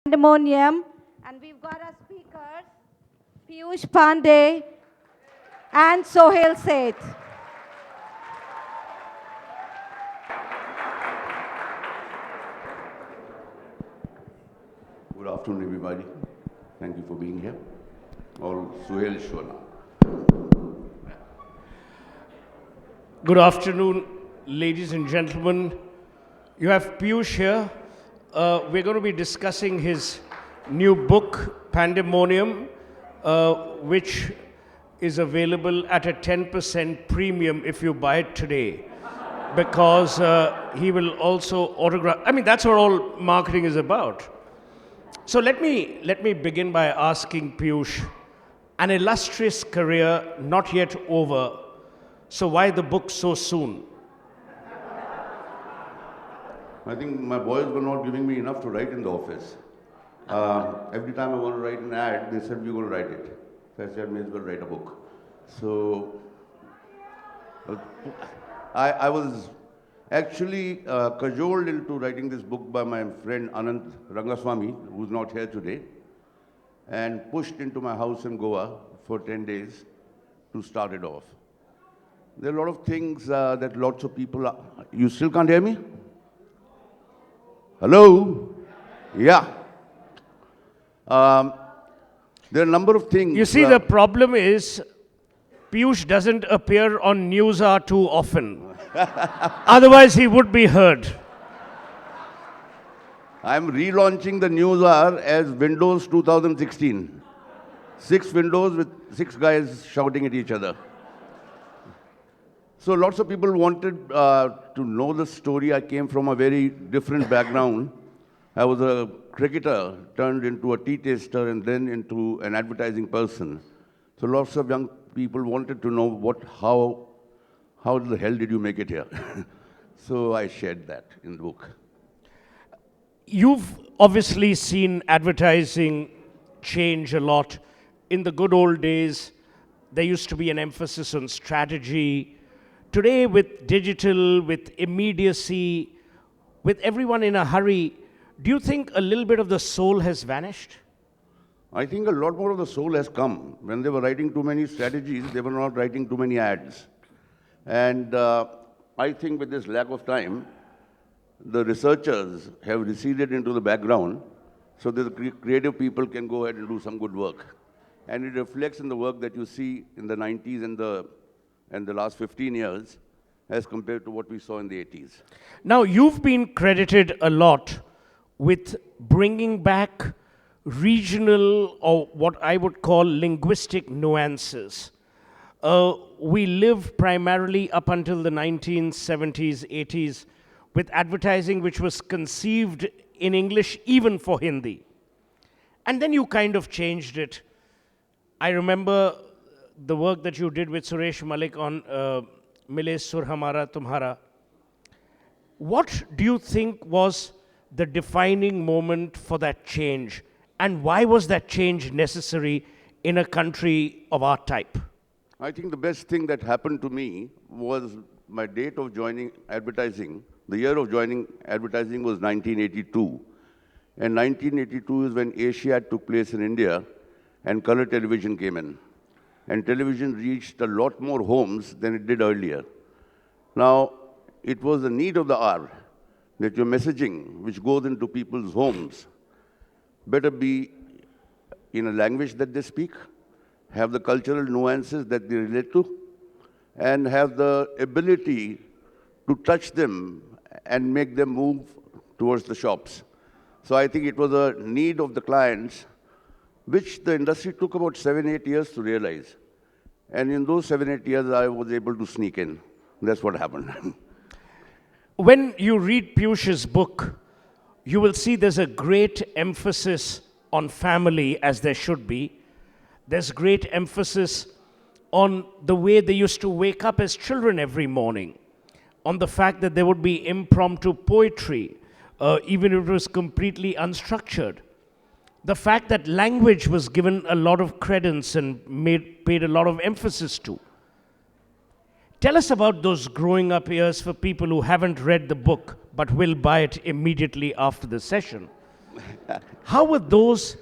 Pandeymonium, and we've got our speakers, Piyush Pandey and Suhel Seth. Good afternoon, everybody. Thank you for being here. All Suhel Shona. Good afternoon, ladies and gentlemen. You have Piyush here. We're going to be discussing his new book, Pandeymonium, which is available at a 10% premium if you buy it today. Because he will also autograph. I mean, that's what all marketing is about. So let me begin by asking Piyush, an illustrious career not yet over. So why the book so soon? I think my boys were not giving me enough to write in the office. Every time I want to write an ad, they said, we're going to write it. So I said, may as well write a book. So I was actually cajoled into writing this book by my friend Anand Rangaswamy, who's not here today, and pushed into my house in Goa for 10 days to start it off. There are a lot of things that lots of people are. You still can't hear me? Hello? Yeah. There are a number of things. You see, the problem is Piyush doesn't appear on News Hour too often. Otherwise, he would be heard. I'm relaunching the News Hour as Windows 2016. 6 windows with 6 guys shouting at each other. So lots of people wanted to know the story. I came from a very different background. I was a cricketer turned into a tea taster and then into an advertising person. So lots of young people wanted to know how the hell did you make it here? So I shared that in the book. You've obviously seen advertising change a lot. In the good old days, there used to be an emphasis on strategy. Today, with digital, with immediacy, with everyone in a hurry, do you think a little bit of the soul has vanished? I think a lot more of the soul has come. When they were writing too many strategies, they were not writing too many ads. And I think with this lack of time, the researchers have receded into the background so that the creative people can go ahead and do some good work. And it reflects in the work that you see in the 90s and the last 15 years as compared to what we saw in the 80s. Now, you've been credited a lot with bringing back regional or what I would call linguistic nuances. We lived primarily up until the 1970s, 80s with advertising which was conceived in English even for Hindi. And then you kind of changed it. I remember the work that you did with Suresh Malik on Mile Sur Hamara Tumhara. What do you think was the defining moment for that change? And why was that change necessary in a country of our type? I think the best thing that happened to me was my date of joining advertising. The year of joining advertising was 1982. And 1982 is when Asiad took place in India and color television came in. And television reached a lot more homes than it did earlier. Now, it was the need of the hour that your messaging, which goes into people's homes, better be in a language that they speak, have the cultural nuances that they relate to, and have the ability to touch them and make them move towards the shops. So I think it was a need of the clients, which the industry took about 7-8 years to realize. And in those 7-8 years, I was able to sneak in. That's what happened. When you read Piyush's book, you will see there's a great emphasis on family, as there should be. There's great emphasis on the way they used to wake up as children every morning, on the fact that there would be impromptu poetry, even if it was completely unstructured. The fact that language was given a lot of credence and paid a lot of emphasis to. Tell us about those growing up years for people who haven't read the book but will buy it immediately after the session. How were those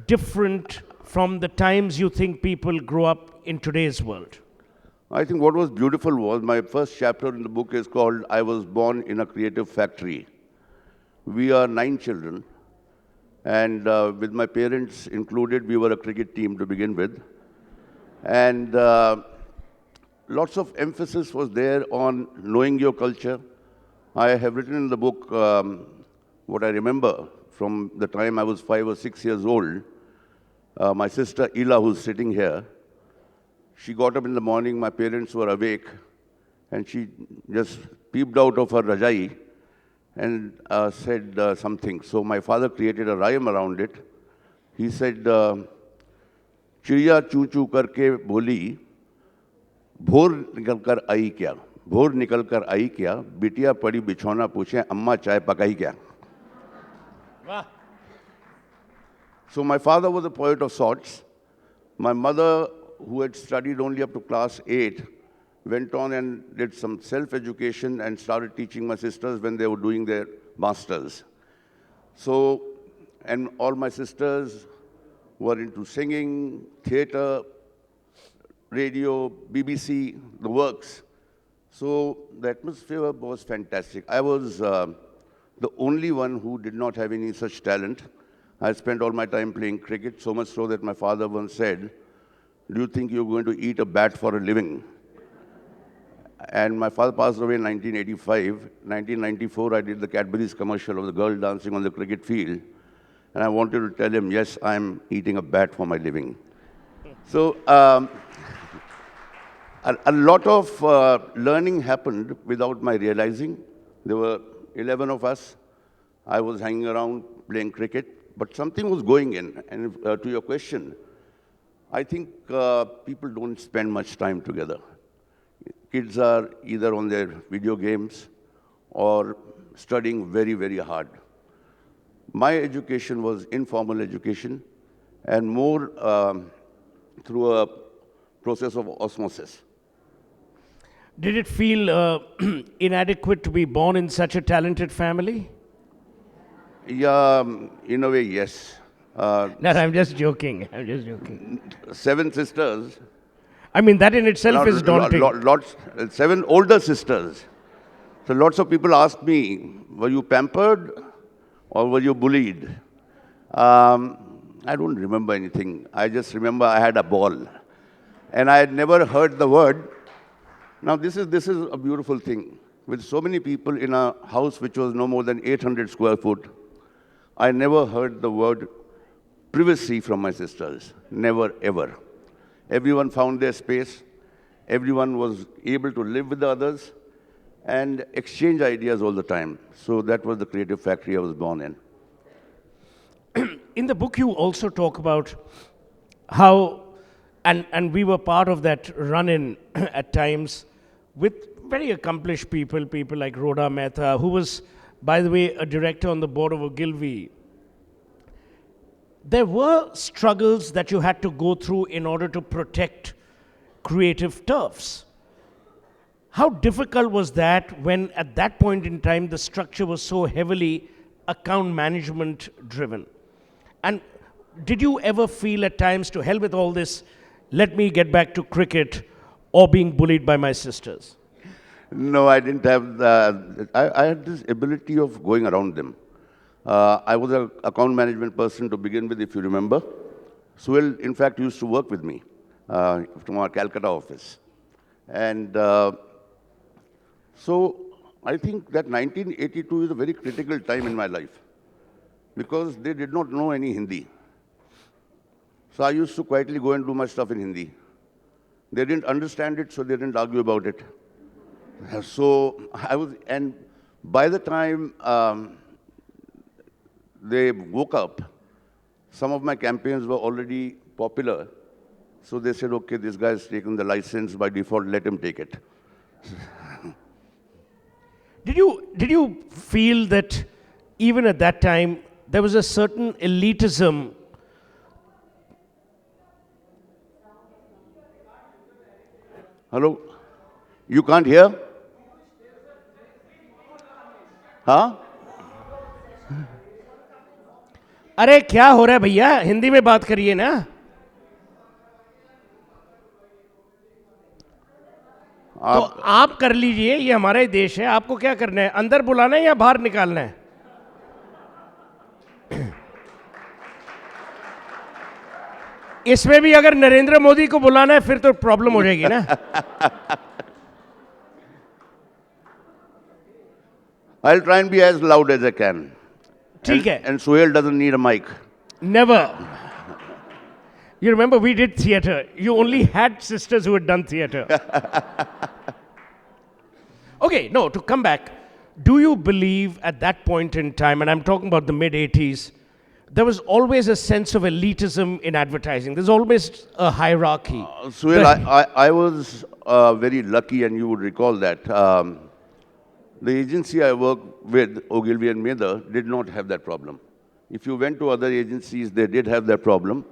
different from the times you think people grow up in today's world? I think what was beautiful was my first chapter in the book is called I Was Born in a Creative Factory. We are 9 children, and with my parents included, we were a cricket team to begin with. And lots of emphasis was there on knowing your culture. I have written in the book what I remember from the time I was 5 or 6 years old. My sister Ila, who's sitting here, she got up in the morning, my parents were awake, and she just peeped out of her rajai and said something. So my father created a rhyme around it. He said, चिड़िया चू चू करके बोली, भोर निकल कर आई क्या, भोर निकल कर आई क्या, बिटिया पड़ी बिछौना पूछे अम्मा चाय पकाई क्या. So my father was a poet of sorts. My mother, who had studied only up to class 8, went on and did some self-education and started teaching my sisters when they were doing their masters. So, and all my sisters were into singing, theater, radio, BBC, the works. So the atmosphere was fantastic. I was the only one who did not have any such talent. I spent all my time playing cricket, so much so that my father once said, "Do you think you're going to eat a bat for a living?" And my father passed away in 1985. 1994, I did the Cadbury's commercial of the girl dancing on the cricket field. And I wanted to tell him, yes, I'm eating a bat for my living. So a lot of learning happened without my realizing. There were 11 of us. I was hanging around playing cricket, but something was going in. And to your question, I think people don't spend much time together. Kids are either on their video games or studying very, very hard. My education was informal education and more through a process of osmosis. Did it feel inadequate to be born in such a talented family? Yeah, in a way, yes. No, I'm just joking. I'm just joking. 7 sisters. I mean, that in itself is daunting. 7 older sisters. So lots of people ask me, were you pampered or were you bullied? I don't remember anything. I just remember I had a ball. And I had never heard the word. Now, this is a beautiful thing. With so many people in a house which was no more than 800 square foot, I never heard the word privacy from my sisters. Never, ever. Everyone found their space. Everyone was able to live with the others and exchange ideas all the time. So that was the creative factory I was born in. In the book, you also talk about how, and we were part of that run-in at times with very accomplished people, people like Rhoda Mehta, who was, by the way, a director on the board of Ogilvy. There were struggles that you had to go through in order to protect creative turfs. How difficult was that when, at that point in time, the structure was so heavily account management driven? And did you ever feel at times, to hell with all this, let me get back to cricket, or being bullied by my sisters? No, I didn't have the, I had this ability of going around them. I was an account management person to begin with, if you remember. Suhel, in fact, used to work with me from our Calcutta office. And so I think that 1982 is a very critical time in my life because they did not know any Hindi. So I used to quietly go and do my stuff in Hindi. They didn't understand it, so they didn't argue about it. So I was, and by the time they woke up, some of my campaigns were already popular. So they said, okay, this guy's taken the license by default, let him take it. Did you feel that even at that time, there was a certain elitism? Hello? You can't hear? Huh? अरे क्या हो रहा है भैया, हिंदी में बात करिए ना. तो आप कर लीजिए, ये हमारा ही देश है. आपको क्या करना है, अंदर बुलाना है या बाहर निकालना है? इसमें भी अगर नरेंद्र मोदी को बुलाना है फिर तो प्रॉब्लम हो जाएगी ना. I'll try and be as loud as I can. ठीक है. And Suhel doesn't need a mic. Never. You remember we did theater. You only had sisters who had done theater. Okay, no, to come back, do you believe at that point in time, and I'm talking about the mid 80s, there was always a sense of elitism in advertising. There's always a hierarchy. Suhel, I was very lucky, and you would recall that. The agency I worked with, Ogilvy and Mather, did not have that problem. If you went to other agencies, they did have that problem.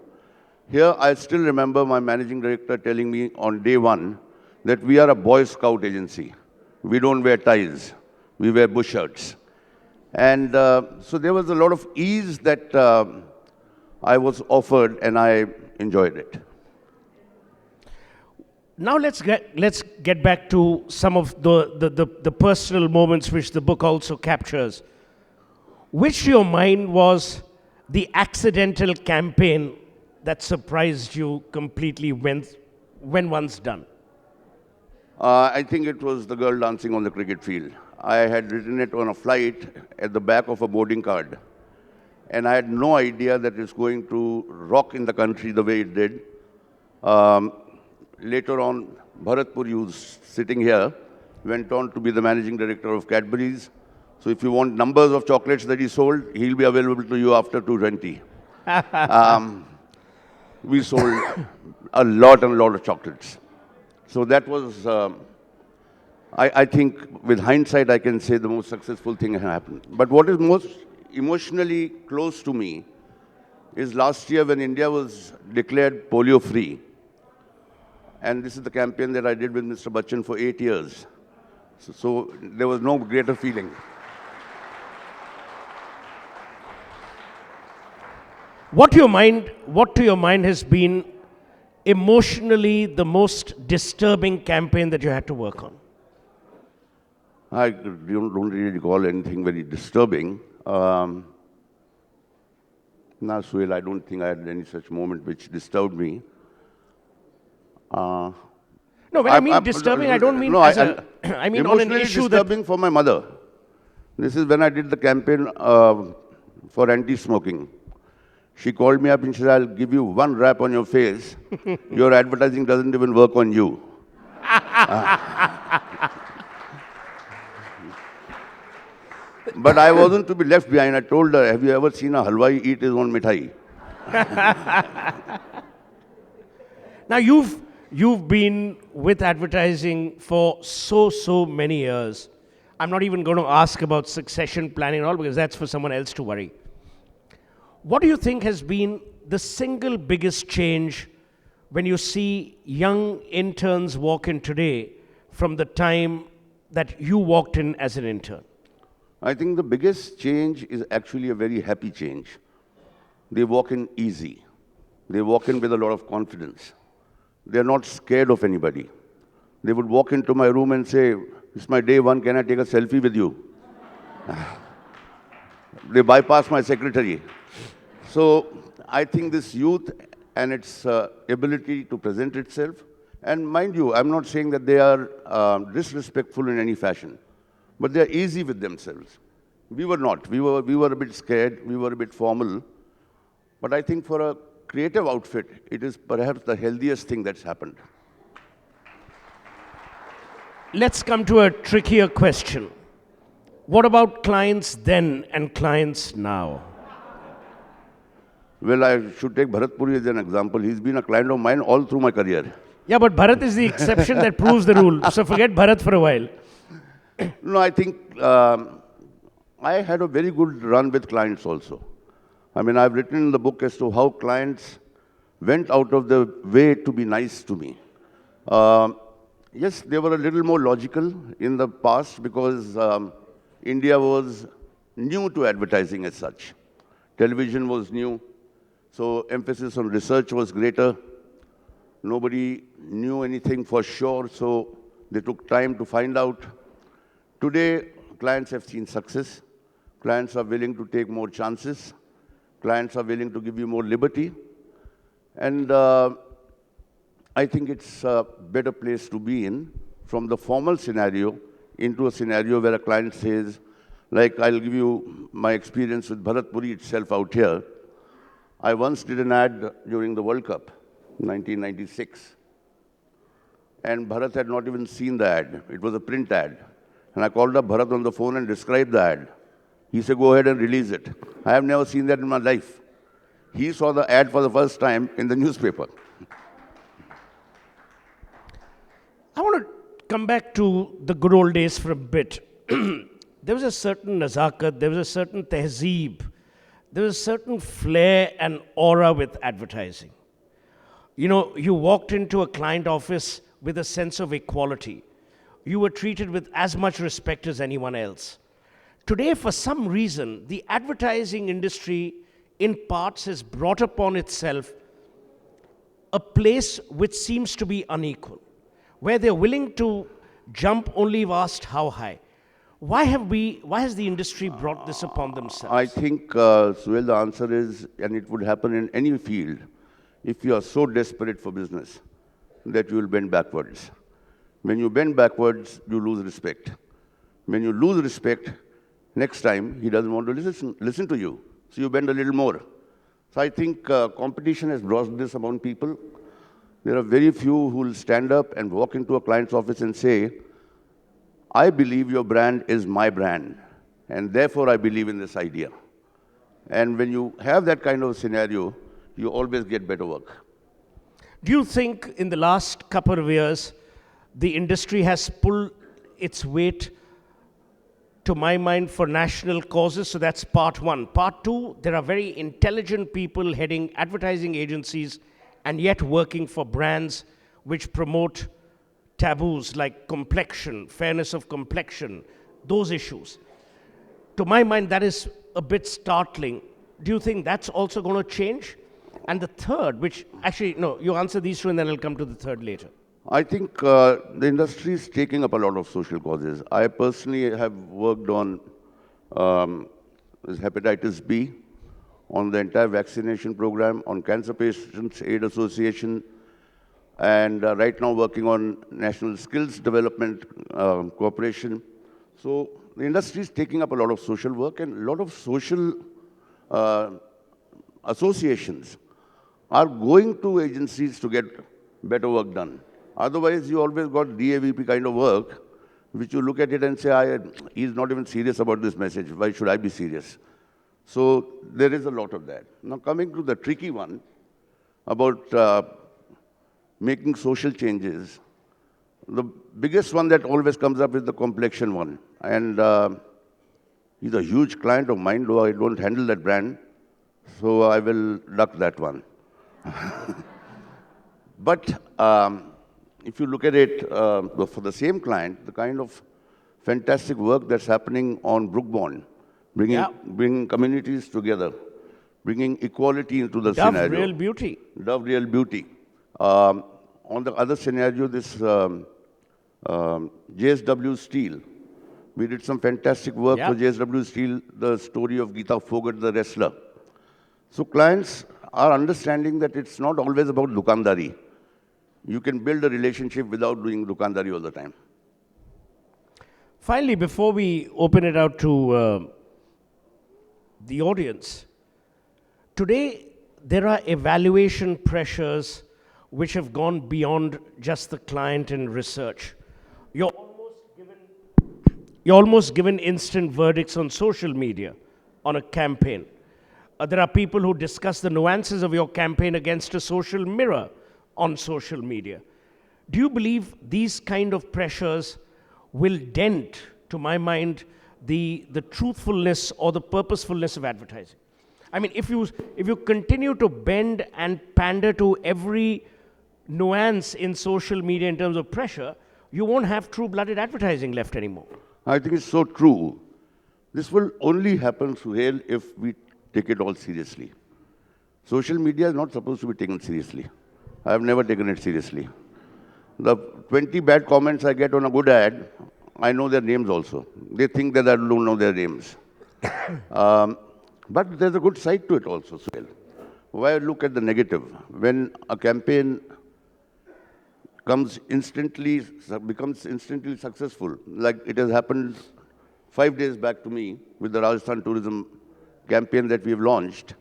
Here, I still remember my managing director telling me on day one that we are a Boy Scout agency. We don't wear ties. We wear bush shirts. And so there was a lot of ease that I was offered, and I enjoyed it. Now let's get back to some of the personal moments which the book also captures. Which to your mind was the accidental campaign that surprised you completely when one's done? I think it was the girl dancing on the cricket field. I had written it on a flight at the back of a boarding card. And I had no idea that it's going to rock in the country the way it did. Later on, Bharatpur, who's sitting here, went on to be the managing director of Cadbury's. So if you want numbers of chocolates that he sold, he'll be available to you after 220. We sold a lot of chocolates. So that was, I think, with hindsight, I can say the most successful thing happened. But what is most emotionally close to me is last year when India was declared polio-free. And this is the campaign that I did with Mr. Bachchan for 8 years. So there was no greater feeling. What to your mind has been emotionally the most disturbing campaign that you had to work on? I don't really recall anything very disturbing. Now, Suhel, I don't think I had any such moment which disturbed me. No, when I mean disturbing, I don't mean no, as a... I mean on an issue that... disturbing for my mother. This is when I did the campaign for anti-smoking. She called me up and said, I'll give you one rap on your face. Your advertising doesn't even work on you. But I wasn't to be left behind. I told her, have you ever seen a halwai eat his own mithai? Now, you've been with advertising for so many years. I'm not even going to ask about succession planning and all because that's for someone else to worry. What do you think has been the single biggest change when you see young interns walk in today from the time that you walked in as an intern? I think the biggest change is actually a very happy change. They walk in easy. They walk in with a lot of confidence. They're not scared of anybody. They would walk into my room and say, it's my day one, can I take a selfie with you? They bypass my secretary. So I think this youth and its ability to present itself, and mind you, I'm not saying that they are disrespectful in any fashion, but they're easy with themselves. We were not. We were a bit scared. We were a bit formal. But I think for a creative outfit, it is perhaps the healthiest thing that's happened. Let's come to a trickier question. What about clients then and clients now? Well, I should take Bharat Puri as an example. He's been a client of mine all through my career. Yeah, but Bharat is the exception that proves the rule. So forget Bharat for a while. No, I think I had a very good run with clients also. I mean, I've written in the book as to how clients went out of the way to be nice to me. Yes, they were a little more logical in the past because India was new to advertising as such. Television was new, so emphasis on research was greater. Nobody knew anything for sure, so they took time to find out. Today, clients have seen success. Clients are willing to take more chances. Clients are willing to give you more liberty. And I think it's a better place to be in from the formal scenario into a scenario where a client says, like I'll give you my experience with Bharatpuri itself out here. I once did an ad during the World Cup, 1996. And Bharat had not even seen the ad. It was a print ad. And I called up Bharat on the phone and described the ad. He said, go ahead and release it. I have never seen that in my life. He saw the ad for the first time in the newspaper. I want to come back to the good old days for a bit. There was a certain nazakat, there was a certain tehzeeb, there was a certain flair and aura with advertising. You know, you walked into a client office with a sense of equality. You were treated with as much respect as anyone else. Today, for some reason, the advertising industry in parts has brought upon itself a place which seems to be unequal, where they're willing to jump only if asked how high. Why has the industry brought this upon themselves? I think, Suhel, the answer is, and it would happen in any field, if you are so desperate for business that you will bend backwards. When you bend backwards, you lose respect. When you lose respect, next time he doesn't want to listen to you. So you bend a little more. So I think competition has brought this among people. There are very few who will stand up and walk into a client's office and say, I believe your brand is my brand, and therefore I believe in this idea. And when you have that kind of scenario, you always get better work. Do you think in the last couple of years, the industry has pulled its weight, to my mind, for national causes? So that's part one. Part two, there are very intelligent people heading advertising agencies and yet working for brands which promote taboos like complexion, fairness of complexion, those issues. To my mind, that is a bit startling. Do you think that's also going to change? And the third, which actually, no, you answer these two and then I'll come to the third later. I think the industry is taking up a lot of social causes. I personally have worked on hepatitis B, on the entire vaccination program, on Cancer Patients Aid Association, and right now working on National Skills Development Corporation. So the industry is taking up a lot of social work, and a lot of social associations are going to agencies to get better work done. Otherwise, you always got DAVP kind of work, which you look at it and say, he's not even serious about this message. Why should I be serious? So there is a lot of that. Now coming to the tricky one about making social changes, the biggest one that always comes up is the complexion one. And he's a huge client of mine, though I don't handle that brand, so I will duck that one. But if you look at it, for the same client, the kind of fantastic work that's happening on Brookborn, bringing communities together, bringing equality into the Dove scenario. Real Beauty. Dove Real Beauty. On the other scenario, this JSW Steel. We did some fantastic work for JSW Steel, the story of Geeta Fogart, the wrestler. So clients are understanding that it's not always about dukandari. You can build a relationship without doing dukandari all the time. Finally, before we open it out to the audience, today there are evaluation pressures which have gone beyond just the client and research. You're almost given instant verdicts on social media, on a campaign. There are people who discuss the nuances of your campaign against a social mirror on social media. Do you believe these kind of pressures will dent, to my mind, the truthfulness or the purposefulness of advertising? I mean, if you continue to bend and pander to every nuance in social media in terms of pressure, you won't have true-blooded advertising left anymore. I think it's so true. This will only happen, Suhel, if we take it all seriously. Social media is not supposed to be taken seriously. I have never taken it seriously. The 20 bad comments I get on a good ad, I know their names also. They think that I don't know their names. But there's a good side to it also, Suhel. Why look at the negative? When a campaign becomes instantly successful, like it has happened 5 days back to me with the Rajasthan tourism campaign that we have launched,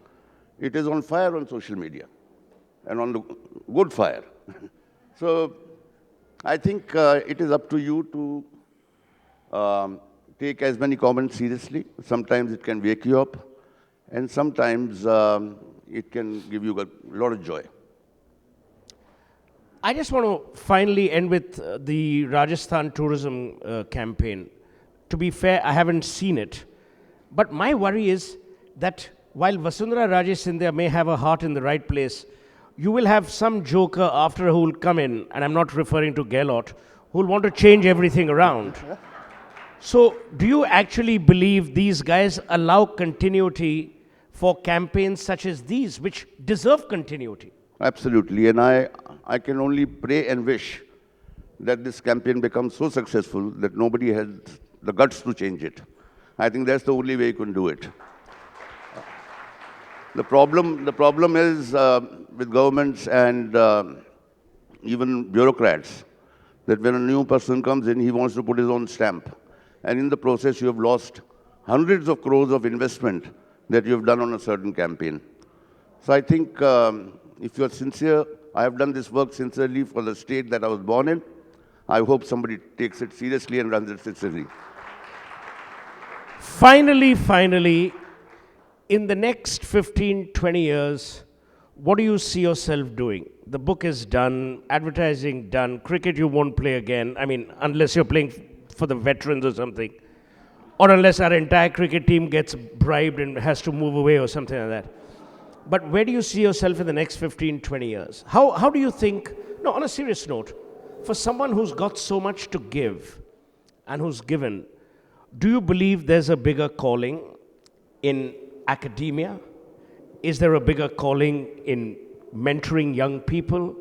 it is on fire on social media and on the good fire. So I think it is up to you to take as many comments seriously. Sometimes it can wake you up, and sometimes it can give you a lot of joy. I just want to finally end with the Rajasthan tourism campaign. To be fair, I haven't seen it. But my worry is that while Vasundhara Raje Scindia may have a heart in the right place, you will have some joker after who will come in, and I'm not referring to Gehlot, who will want to change everything around. So do you actually believe these guys allow continuity for campaigns such as these, which deserve continuity? Absolutely, and I can only pray and wish that this campaign becomes so successful that nobody has the guts to change it. I think that's the only way you can do it. The problem is with governments and even bureaucrats that when a new person comes in, he wants to put his own stamp. And in the process, you have lost hundreds of crores of investment that you have done on a certain campaign. So I think if you are sincere, I have done this work sincerely for the state that I was born in. I hope somebody takes it seriously and runs it sincerely. Finally, in the next 15, 20 years, what do you see yourself doing? The book is done, advertising done, cricket you won't play again. I mean, unless you're playing for the veterans or something. Or unless our entire cricket team gets bribed and has to move away or something like that. But where do you see yourself in the next 15, 20 years? How do you think, no, on a serious note, for someone who's got so much to give and who's given, do you believe there's a bigger calling in academia? Is there a bigger calling in mentoring young people?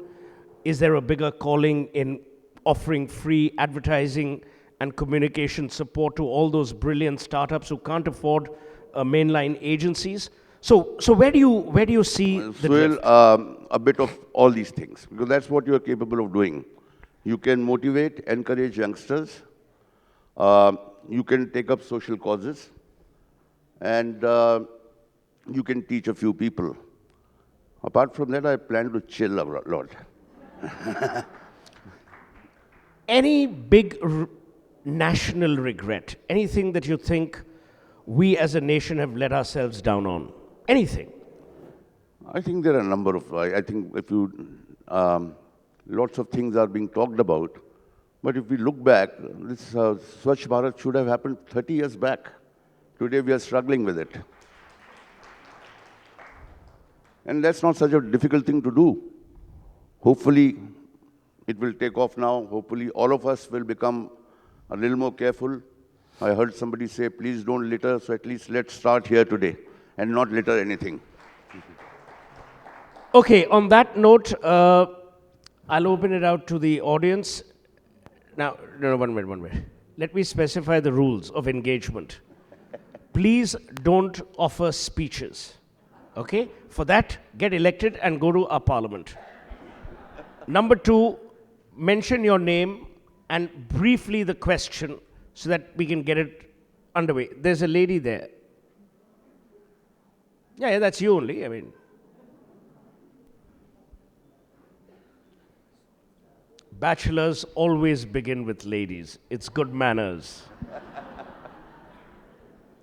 Is there a bigger calling in offering free advertising and communication support to all those brilliant startups who can't afford mainline agencies? So where do you see the drift? A bit of all these things, because that's what you are capable of doing. You can motivate, encourage youngsters. You can take up social causes, and you can teach a few people. Apart from that, I plan to chill a lot. Any big national regret? Anything that you think we as a nation have let ourselves down on? Anything? I think there are a number of, I think if you, lots of things are being talked about, but if we look back, this Swachh Bharat should have happened 30 years back. Today we are struggling with it. And that's not such a difficult thing to do. Hopefully, it will take off now. Hopefully, all of us will become a little more careful. I heard somebody say, please don't litter, so at least let's start here today and not litter anything. Okay, on that note, I'll open it out to the audience. Now, no, one minute. Let me specify the rules of engagement. Please don't offer speeches. Okay? For that, get elected and go to our parliament. Number 2, mention your name and briefly the question so that we can get it underway. There's a lady there. Yeah, that's you only. I mean, bachelors always begin with ladies. It's good manners.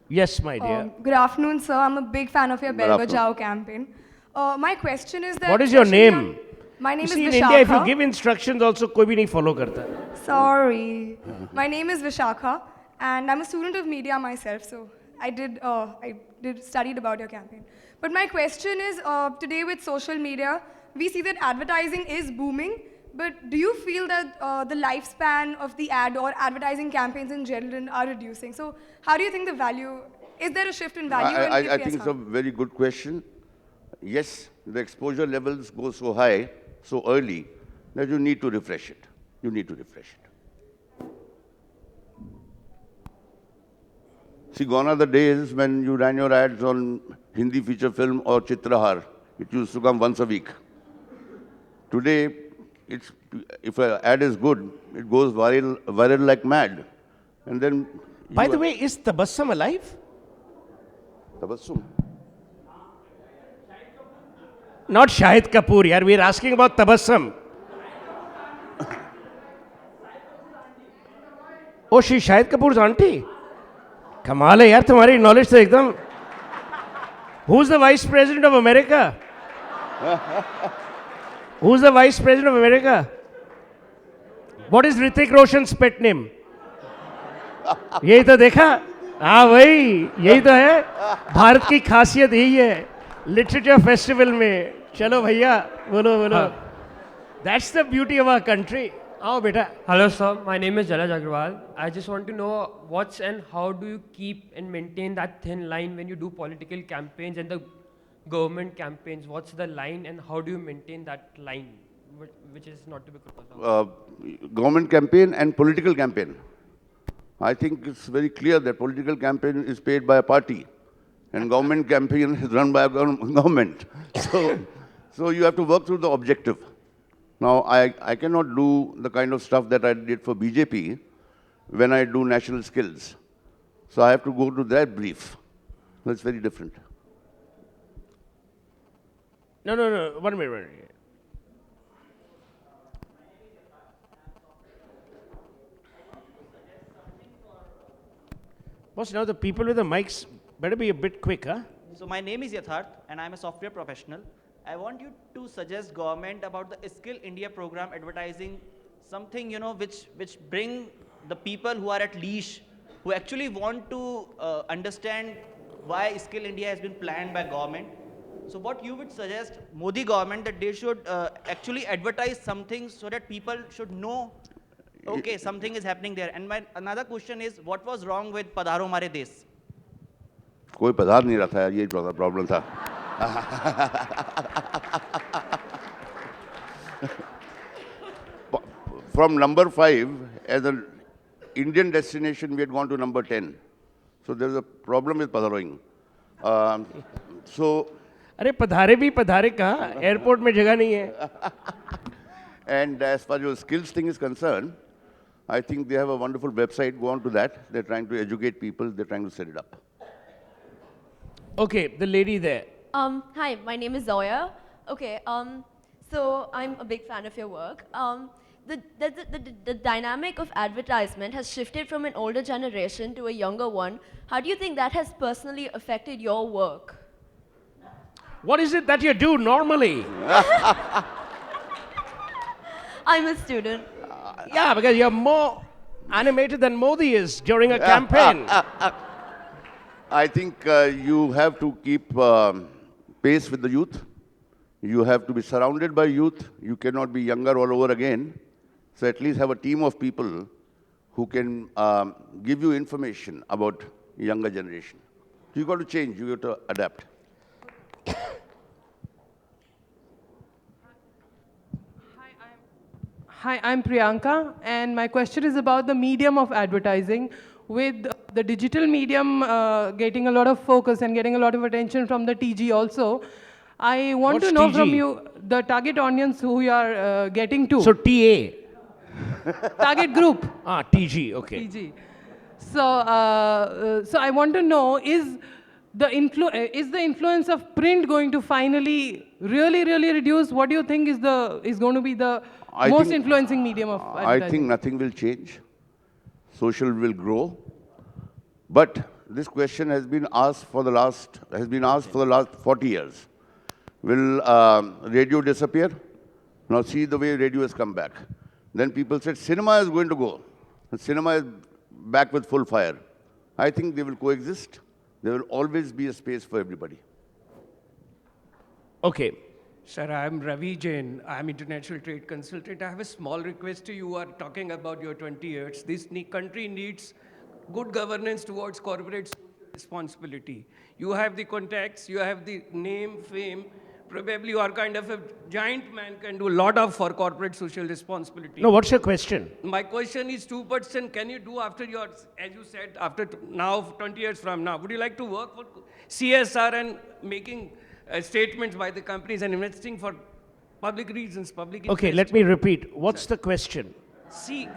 Yes, my dear. Good afternoon, sir. I'm a big fan of your Good Bel afternoon. Bajao campaign. My question is that... What is your name? My name You is see, in Vishakha. India, if you give instructions, also koi bhi nahi follow karta. Sorry. My name is Vishakha, and I'm a student of media myself, so I studied about your campaign. But my question is, today with social media, we see that advertising is booming, but do you feel that the lifespan of the ad or advertising campaigns in general are reducing? So how do you think the value Is there a shift in value? And if I yes, think it's how? a very good question. Yes, the exposure levels go so high, so early, that you need to refresh it. You need to refresh it. See, gone are the days when you ran your ads on Hindi feature film or Chitrahar. It used to come once a week. Today, it's, if an ad is good, it goes viral like mad. And then By the way, is Tabassum alive? Tabassum. Not Shahid Kapoor, yaar. We're asking about Tabassum. Oh, she's Shahid Kapoor's auntie? कमाल है यार तुम्हारी knowledge तो एकदम. Who's the Vice President of America? Who's the Vice President of America? What is Hrithik Roshan's pet name? यही तो देखा. हाँ भाई, यही तो है. भारत की खासियत यही है. Literature festival में. चलो भैया, बोलो बोलो. That's the beauty of our country. आओ बेटा. Hello, sir. My name is Jalaj Agrawal. I just want to know what's and how do you keep and maintain that thin line when you do political campaigns and the government campaigns? What's the line and how do you maintain that line, which is not to be crossed? Government campaign and political campaign. I think it's very clear that political campaign is paid by a party and government campaign is run by a government. So you have to work through the objective. Now, I cannot do the kind of stuff that I did for BJP when I do national skills. So I have to go to that brief. That's very different. No. 1 minute. Boss, now the people with the mics better be a bit quick, huh? So my name is Yatharth and I'm a software professional. I want you to suggest government about the Skill India program advertising something, which bring the people who are at leash, who actually want to understand why Skill India has been planned by government. So what you would suggest Modi government that they should actually advertise something so that people should know, okay, something is happening there. And my another question is, what was wrong with Padharo Mare Desh? कोई पधार नहीं रहा था यार, यही problem था. From number 5, as an Indian destination, we had gone to number 10. So there's a problem with Padharoing. So. अरे पधारे भी पधारे कहाँ? एयरपोर्ट में जगह नहीं है. And as far as your skills thing is concerned, I think they have a wonderful website. Go on to that. They're trying to educate people. They're trying to set it up. Okay, the lady there. Hi, my name is Zoya. Okay, so I'm a big fan of your work. The dynamic of advertisement has shifted from an older generation to a younger one. How do you think that has personally affected your work? What is it that you do normally? I'm a student. Yeah, because you're more animated than Modi is during a campaign. I think you have to keep pace with the youth. You have to be surrounded by youth. You cannot be younger all over again. So at least have a team of people who can give you information about younger generation. You got to change. You got to adapt. Hi, I'm Priyanka, and my question is about the medium of advertising. With the digital medium getting a lot of focus and getting a lot of attention from the TG also, I want What's to know TG? from you the target audience who you are getting to. So TA. Target group. TG, okay. TG. So I want to know, is the influence of print going to finally really reduce? What do you think is going to be the most influencing medium of advertising? I think nothing will change. Social will grow. But this question has been asked for the last 40 years. Will radio disappear? Now see the way radio has come back. Then people said cinema is going to go. Cinema is back with full fire. I think they will coexist. There will always be a space for everybody. Okay. Sir, I'm Ravi Jain. I'm international trade consultant. I have a small request to you. You are talking about your 20 years. This country needs good governance towards corporate responsibility. You have the contacts, you have the name, fame. Probably you are kind of a giant man, can do a lot of for corporate social responsibility. No, what's your question? My question is 2%. Can you do after your, as you said, after now, 20 years from now? Would you like to work for CSR and making statements by the companies and investing for public reasons, public interest? Okay, let me repeat. What's the question? See,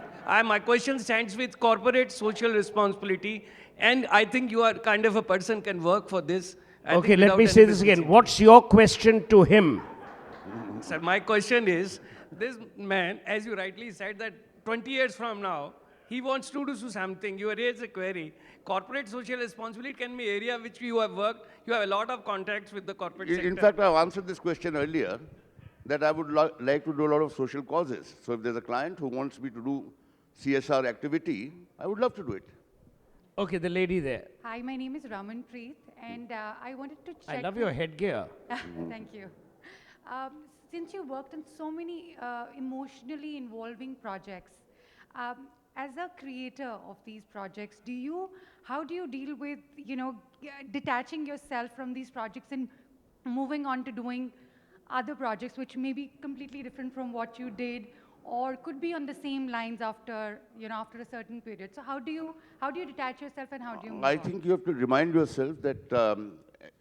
my question stands with corporate social responsibility, and I think you are kind of a person can work for this. Okay, let me say this again. What's your question to him? Sir, my question is, this man, as you rightly said, that 20 years from now, he wants to do something. You raise a query. Corporate social responsibility can be area which you have worked. You have a lot of contacts with the corporate sector. In fact, I've answered this question earlier, that I would like to do a lot of social causes. So if there's a client who wants me to do CSR activity, I would love to do it. Okay, the lady there. Hi, my name is Raman Preet, and I wanted to check. I love your headgear. Thank you. Since you worked on so many emotionally involving projects, as a creator of these projects, how do you deal with, detaching yourself from these projects and moving on to doing other projects which may be completely different from what you did, or could be on the same lines after a certain period? So how do you detach yourself, and how do you move I on? think you have to remind yourself that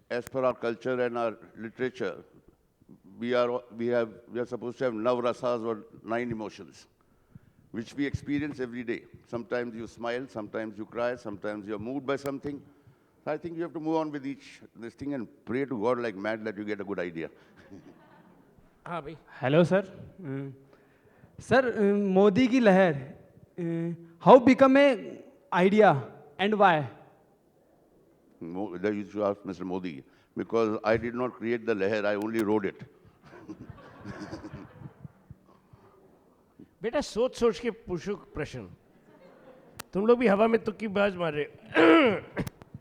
as per our culture and our literature, we are supposed to have navrasas, or 9 emotions, which we experience every day. Sometimes you smile, sometimes you cry, sometimes you're moved by something. I think you have to move on with this thing and pray to God like mad that you get a good idea. Hello, sir. Sir, Modi ki lahar, how become a idea and why? You should ask Mr. Modi, because I did not create the leher, I only rode it. बेटा सोच सोच के पूछो प्रश्न. तुम लोग भी हवा में तुक्की बाज मार रहे.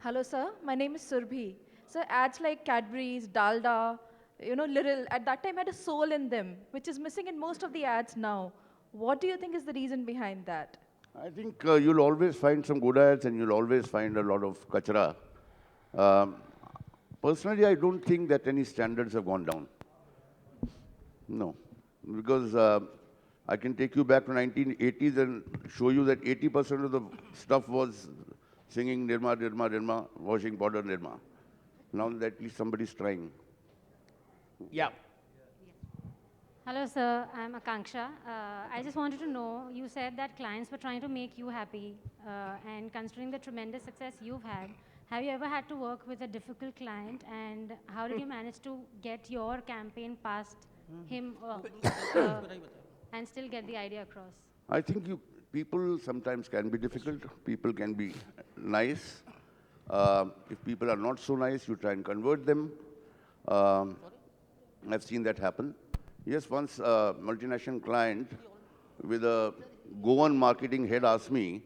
Hello, sir. My name is Surbhi. Sir, ads like Cadbury's, Dalda, Little, at that time had a soul in them, which is missing in most of the ads now. What do you think is the reason behind that? I think you'll always find some good ads and you'll always find a lot of kachra. Personally, I don't think that any standards have gone down. No, because I can take you back to 1980s and show you that 80% of the stuff was singing Nirma, Nirma, Nirma, washing powder Nirma. Now at least somebody's trying. Yeah. Hello, sir. I'm Akanksha. I just wanted to know, you said that clients were trying to make you happy, and considering the tremendous success you've had, have you ever had to work with a difficult client, and how did you manage to get your campaign past him and still get the idea across? I think people sometimes can be difficult. People can be nice. If people are not so nice, you try and convert them. I've seen that happen. Yes, once a multinational client with a Goan marketing head asked me,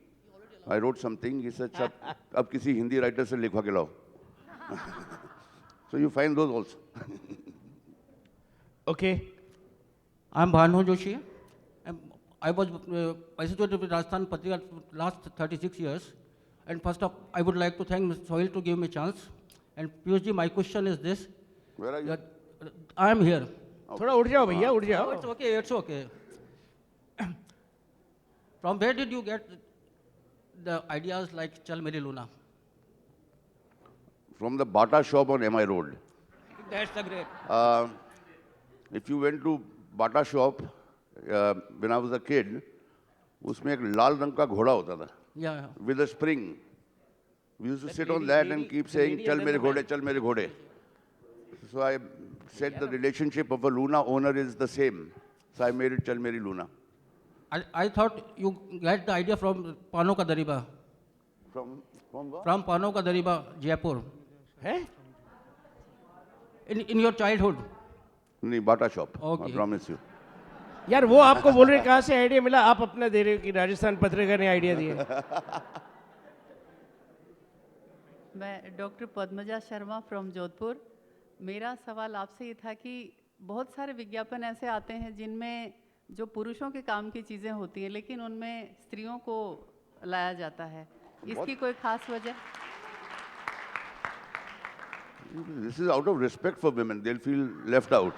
I wrote something, he said, ab kisi Hindi writer se likhwa ke lao. So you find those also. Okay. I'm Bhanu Joshi. I was associated with Rajasthan Patrika last 36 years. And first off, I would like to thank Mr. Suhel to give me a chance. And Piyush ji, my question is this. Where are you? I am here. थोड़ा उठ जाओ भैया, उठ जाओ. It's okay, it's okay. From where did you get the ideas like Chal Meri Luna? From the Bata shop on MI Road. That's the great. If you went to Bata shop, when I was a kid, उसमें एक लाल रंग का घोड़ा होता था. Yeah. With a spring. We used to sit on that and keep saying, Chal mere ghode, chal mere ghode. So I said the relationship of a Luna owner is the same. So I made it Chal Meri Luna. I thought you got the idea from Pano Ka Dariba. From what? From Pano Ka Dariba, Jaipur. Hey? In your childhood. नहीं, Bata shop. Okay. I promise you. यार वो आपको बोल रहे कहाँ से idea मिला, आप अपना दे रहे हो कि राजस्थान पत्रिका ने आइडिया दिया. मैं डॉक्टर पद्मजा शर्मा फ्रॉम जोधपुर. मेरा सवाल आपसे ये था कि बहुत सारे विज्ञापन ऐसे आते हैं जिनमें जो पुरुषों के काम की चीज़ें होती हैं, लेकिन उनमें स्त्रियों को लाया जाता है. इसकी कोई खास वजह? This is out of respect for women. They'll feel left out.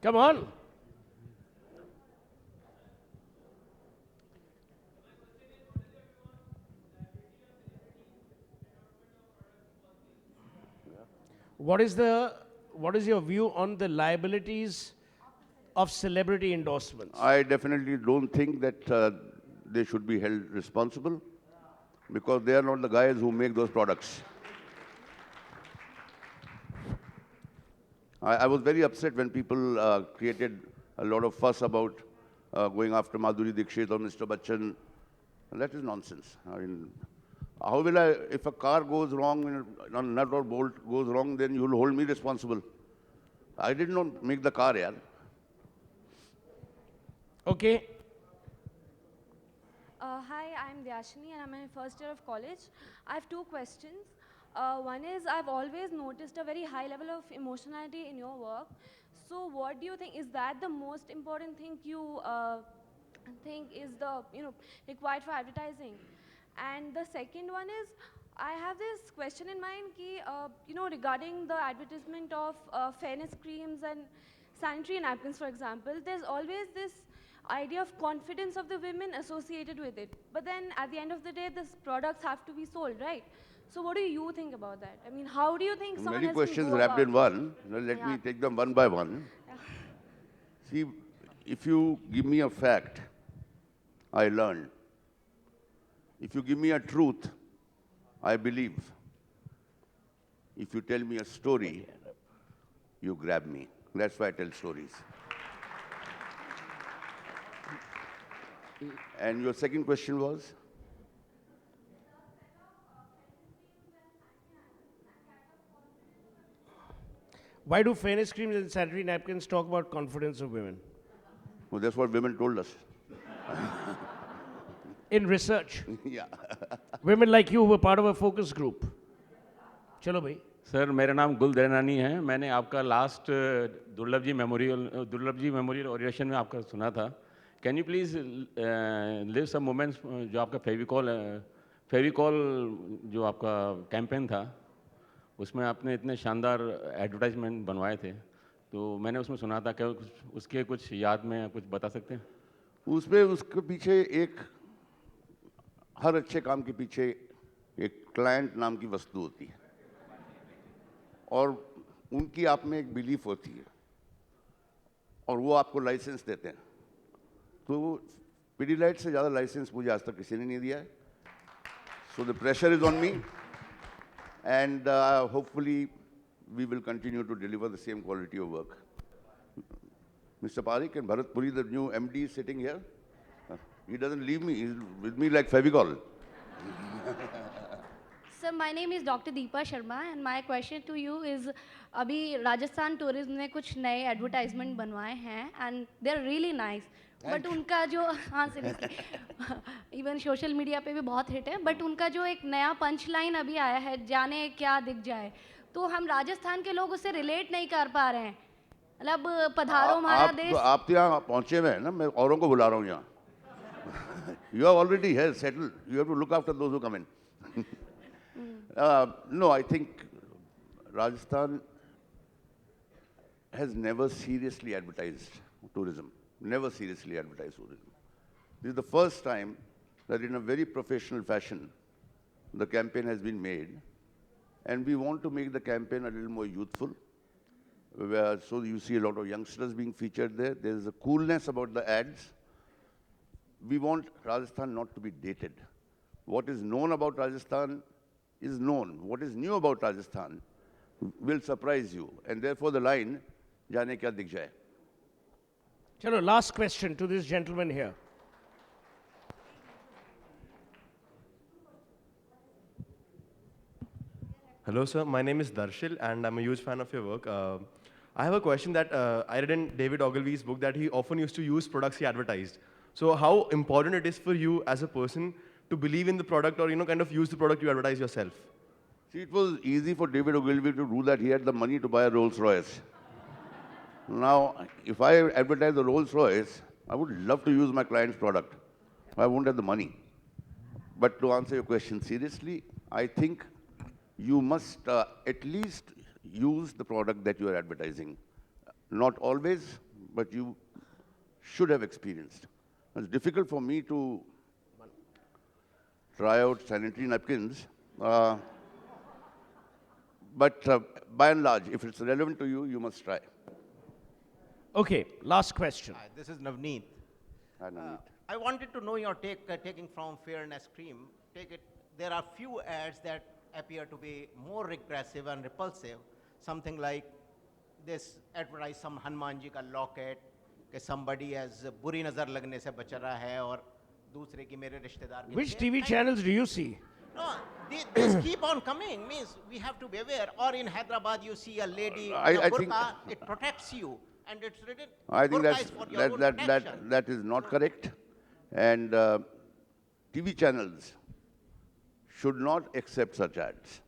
Come on. What is your view on the liabilities of celebrity endorsements? I definitely don't think that they should be held responsible because they are not the guys who make those products. I was very upset when people created a lot of fuss about going after Madhuri Dixit or Mr. Bachchan. That is nonsense. I mean, how will I, if a car goes wrong, a nut or bolt goes wrong, then you will hold me responsible. I did not make the car, yaar. Okay. Hi, I'm Vyashini and I'm in first year of college. I have two questions. One is I've always noticed a very high level of emotionality in your work. So what do you think, is that the most important thing you think is the, required for advertising? And the second one is, I have this question in mind, regarding the advertisement of fairness creams and sanitary napkins, for example, there's always this idea of confidence of the women associated with it. But then at the end of the day, these products have to be sold, right? So what do you think about that? I mean, how do you think someone Many else questions can go wrapped about in one. Now let me take them one by one. See, if you give me a fact, I learn. If you give me a truth, I believe. If you tell me a story, you grab me. That's why I tell stories. And your second question was? Why do fairness creams and sanitary napkins talk about confidence of women? Well, that's what women told us. In research? Yeah. Women like you were part of a focus group. Chalo bhai. Sir मेरा नाम गुल दरनानी है. मैंने आपका last दुर्लभ जी memorial oration में आपका सुना था. Can you please live some moments जो आपका फेविकॉल जो आपका कैंपेन था उसमें आपने इतने शानदार एडवर्टाइजमेंट बनवाए थे, तो मैंने उसमें सुना था कि उसके कुछ याद में कुछ बता सकते हैं? उसके पीछे हर अच्छे काम के पीछे एक क्लाइंट नाम की वस्तु होती है और उनकी आप में एक बिलीफ होती है और वो आपको लाइसेंस देते हैं. तो पीडीलाइट से ज़्यादा लाइसेंस मुझे आज तक किसी ने नहीं दिया है. So the pressure is on me and hopefully we will continue to deliver the same quality of work. Mr. Parikh and Bharat Puri, the new MD, is sitting here. He doesn't leave me. He's with me like Fevicol. Sir, my name is Dr. Deepa Sharma and my question to you is, अभी Rajasthan tourism ने कुछ नए advertisement बनवाए हैं and they're really nice. But उनका जो even social media पे भी बहुत हिट है, बट उनका जो एक नया पंच लाइन अभी आया है, जाने क्या दिख जाए, तो हम राजस्थान के लोग उससे रिलेट नहीं कर पा रहे हैं. मतलब पधारो हमारा देश. आप तो यहाँ पहुँचे हुए हैं ना, मैं औरों को बुला रहा हूँ यहाँ. You are already here, settled. You have to look after those who come in. No, I think Rajasthan has never seriously advertised tourism. Never seriously advertised tourism. This is the first time that in a very professional fashion, the campaign has been made. And we want to make the campaign a little more youthful. So you see a lot of youngsters being featured there. There's a coolness about the ads. We want Rajasthan not to be dated. What is known about Rajasthan is known. What is new about Rajasthan will surprise you. And therefore the line, जाने क्या दिख जाए. Chalo, last question to this gentleman here. Hello, sir. My name is Darshil, and I'm a huge fan of your work. I have a question that I read in David Ogilvy's book that he often used to use products he advertised. So how important it is for you as a person to believe in the product or, kind of use the product you advertise yourself? See, it was easy for David Ogilvy to do that. He had the money to buy a Rolls Royce. Now, if I advertise a Rolls Royce, I would love to use my client's product. I won't have the money. But to answer your question seriously, I think you must at least use the product that you are advertising. Not always, but you should have experienced. It's difficult for me to try out sanitary napkins, but by and large, if it's relevant to you, you must try. Okay, last question. Hi, this is Navneet. Hi, Navneet. I wanted to know your take, taking from fairness cream. There are few ads that appear to be more regressive and repulsive. Something like this advertise some Hanuman ji ka locket, कि somebody has बुरी नजर लगने से बच रहा है और दूसरे की मेरे रिश्तेदार के Which लिए- TV channels do you see? No, these keep on coming. Means we have to be aware. Or in Hyderabad, you see a lady I in a think- burqa, it protects you, and it's written. I think burqa is for your own protection. that is not correct. And TV channels should not accept such ads.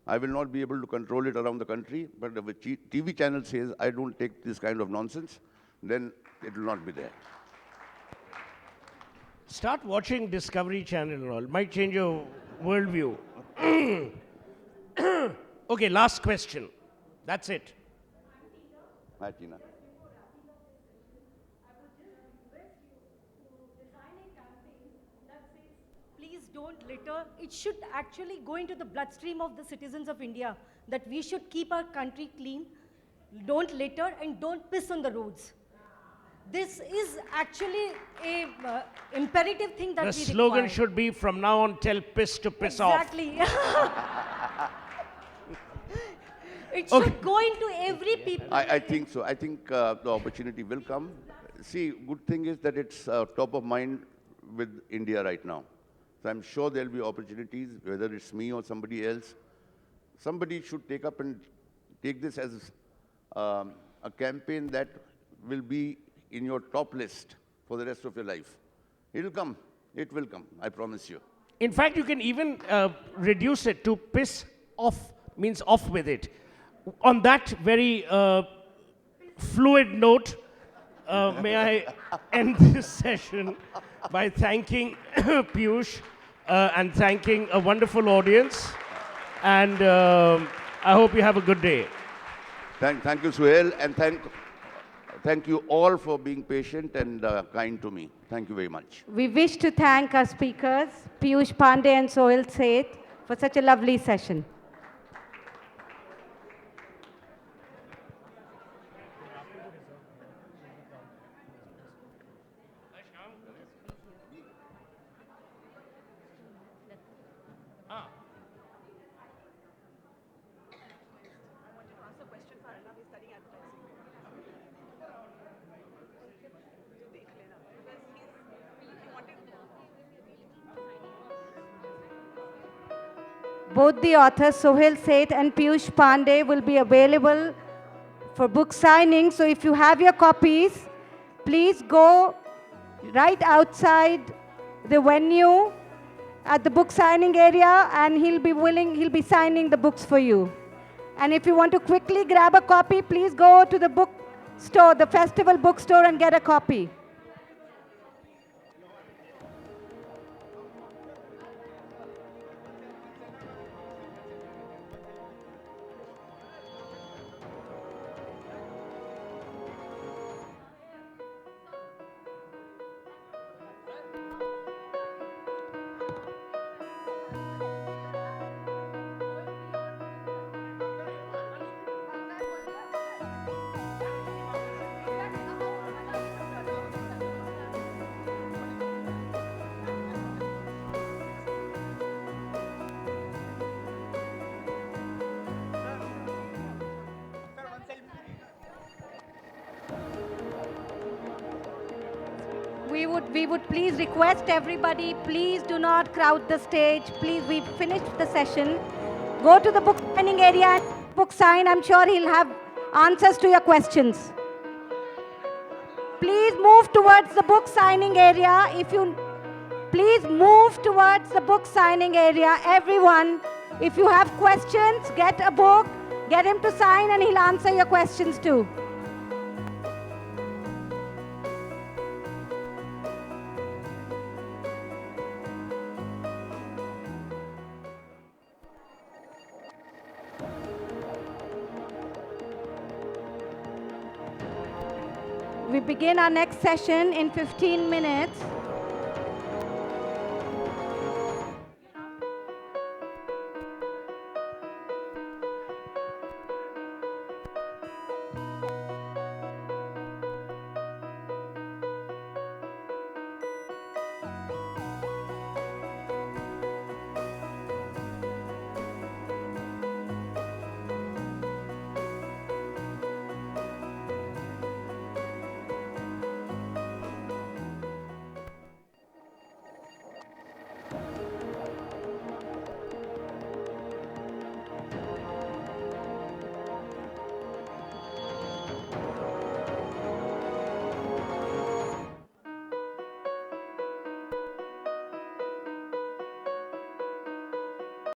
I will not be able to control it around the country, but if a TV channel says, I don't take this kind of nonsense, then it will not be there. Start watching Discovery Channel and all. Might change your worldview. Okay, last question. That's it. Hi, Tina. Please don't litter. It should actually go into the bloodstream of the citizens of India that we should keep our country clean, don't litter, and don't piss on the roads. This is actually a imperative thing that The we slogan require. should be, from now on, tell piss to piss off. Exactly. It should go into every people. I think so. I think the opportunity will come. See, good thing is that it's top of mind with India right now. So I'm sure there'll be opportunities, whether it's me or somebody else. Somebody should take up and take this as a campaign that will be in your top list for the rest of your life. It'll come. It will come. I promise you. In fact, you can even reduce it to piss off, means off with it. On that very fluid note, may I end this session by thanking Piyush and thanking a wonderful audience. And I hope you have a good day. Thank you, Suhel, and thank you all for being patient and kind to me. Thank you very much. We wish to thank our speakers, Piyush Pandey and Suhel Seth, for such a lovely session. Both the authors, Suhel Seth and Piyush Pandey, will be available for book signing. So if you have your copies, please go right outside the venue at the book signing area, and he'll be signing the books for you. And if you want to quickly grab a copy, please go to the bookstore, the festival bookstore, and get a copy. We would please request everybody, please do not crowd the stage. Please, we've finished the session. Go to the book signing area and book sign. I'm sure he'll have answers to your questions. Please move towards the book signing area. Please move towards the book signing area. Everyone, if you have questions, get a book, get him to sign, and he'll answer your questions too. We begin our next session in 15 minutes.